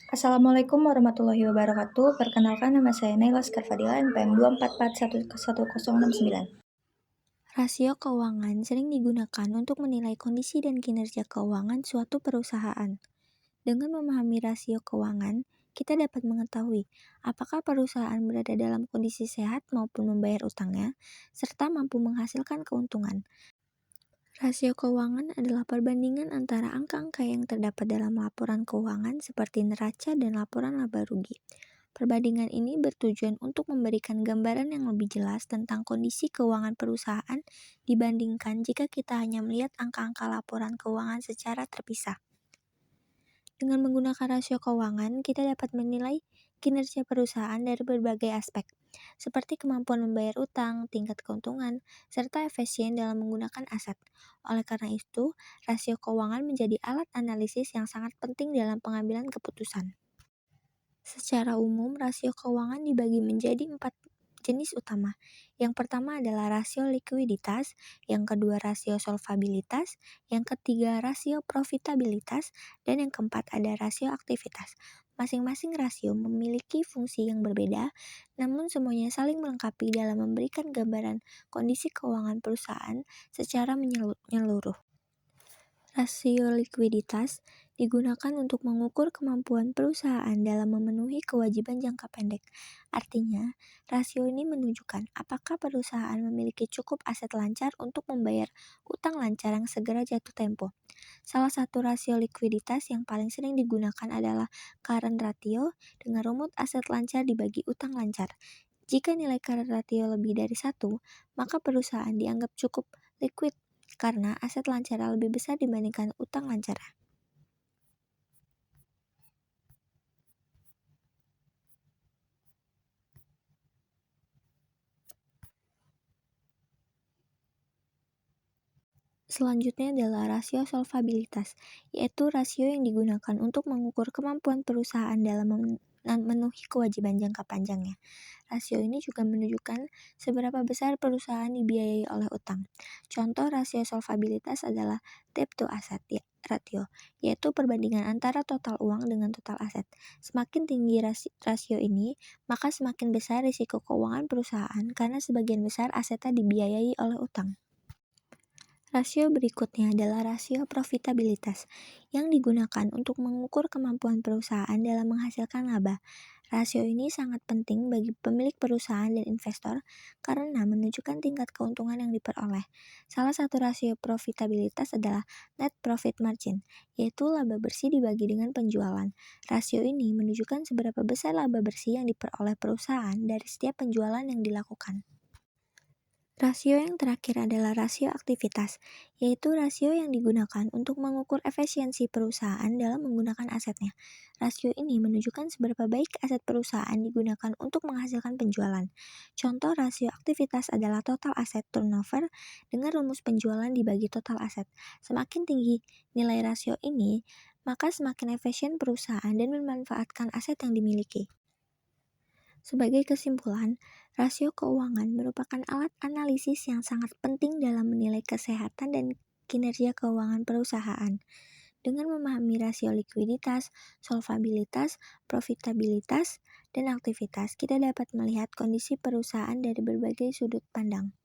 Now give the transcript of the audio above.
Assalamualaikum warahmatullahi wabarakatuh. Perkenalkan nama saya Naila Skarfadila, NPM 244111069. Rasio keuangan sering digunakan untuk menilai kondisi dan kinerja keuangan suatu perusahaan. Dengan memahami rasio keuangan, kita dapat mengetahui apakah perusahaan berada dalam kondisi sehat maupun membayar utangnya, serta mampu menghasilkan keuntungan. Rasio keuangan adalah perbandingan antara angka-angka yang terdapat dalam laporan keuangan seperti neraca dan laporan laba rugi. Perbandingan ini bertujuan untuk memberikan gambaran yang lebih jelas tentang kondisi keuangan perusahaan dibandingkan jika kita hanya melihat angka-angka laporan keuangan secara terpisah. Dengan menggunakan rasio keuangan, kita dapat menilai kinerja perusahaan dari berbagai aspek, seperti kemampuan membayar utang, tingkat keuntungan, serta efisien dalam menggunakan aset. Oleh karena itu, rasio keuangan menjadi alat analisis yang sangat penting dalam pengambilan keputusan. Secara umum, rasio keuangan dibagi menjadi 4 jenis utama. Yang pertama adalah rasio likuiditas, yang kedua rasio solvabilitas, yang ketiga rasio profitabilitas, dan yang keempat ada rasio aktivitas. Masing-masing rasio memiliki fungsi yang berbeda, namun semuanya saling melengkapi dalam memberikan gambaran kondisi keuangan perusahaan secara menyeluruh. Rasio likuiditas digunakan untuk mengukur kemampuan perusahaan dalam memenuhi kewajiban jangka pendek. Artinya, rasio ini menunjukkan apakah perusahaan memiliki cukup aset lancar untuk membayar utang lancar yang segera jatuh tempo. Salah satu rasio likuiditas yang paling sering digunakan adalah current ratio dengan rumus aset lancar dibagi utang lancar. Jika nilai current ratio lebih dari 1, maka perusahaan dianggap cukup liquid karena aset lancar lebih besar dibandingkan utang lancar. Selanjutnya adalah rasio solvabilitas, yaitu rasio yang digunakan untuk mengukur kemampuan perusahaan dalam memenuhi kewajiban jangka panjangnya. Rasio ini juga menunjukkan seberapa besar perusahaan dibiayai oleh utang. Contoh rasio solvabilitas adalah debt to asset ratio, yaitu perbandingan antara total uang dengan total aset. Semakin tinggi rasio ini, maka semakin besar risiko keuangan perusahaan karena sebagian besar asetnya dibiayai oleh utang. Rasio berikutnya adalah rasio profitabilitas, yang digunakan untuk mengukur kemampuan perusahaan dalam menghasilkan laba. Rasio ini sangat penting bagi pemilik perusahaan dan investor karena menunjukkan tingkat keuntungan yang diperoleh. Salah satu rasio profitabilitas adalah net profit margin, yaitu laba bersih dibagi dengan penjualan. Rasio ini menunjukkan seberapa besar laba bersih yang diperoleh perusahaan dari setiap penjualan yang dilakukan. Rasio yang terakhir adalah rasio aktivitas, yaitu rasio yang digunakan untuk mengukur efisiensi perusahaan dalam menggunakan asetnya. Rasio ini menunjukkan seberapa baik aset perusahaan digunakan untuk menghasilkan penjualan. Contoh rasio aktivitas adalah total aset turnover dengan rumus penjualan dibagi total aset. Semakin tinggi nilai rasio ini, maka semakin efisien perusahaan dan memanfaatkan aset yang dimiliki. Sebagai kesimpulan, rasio keuangan merupakan alat analisis yang sangat penting dalam menilai kesehatan dan kinerja keuangan perusahaan. Dengan memahami rasio likuiditas, solvabilitas, profitabilitas, dan aktivitas, kita dapat melihat kondisi perusahaan dari berbagai sudut pandang.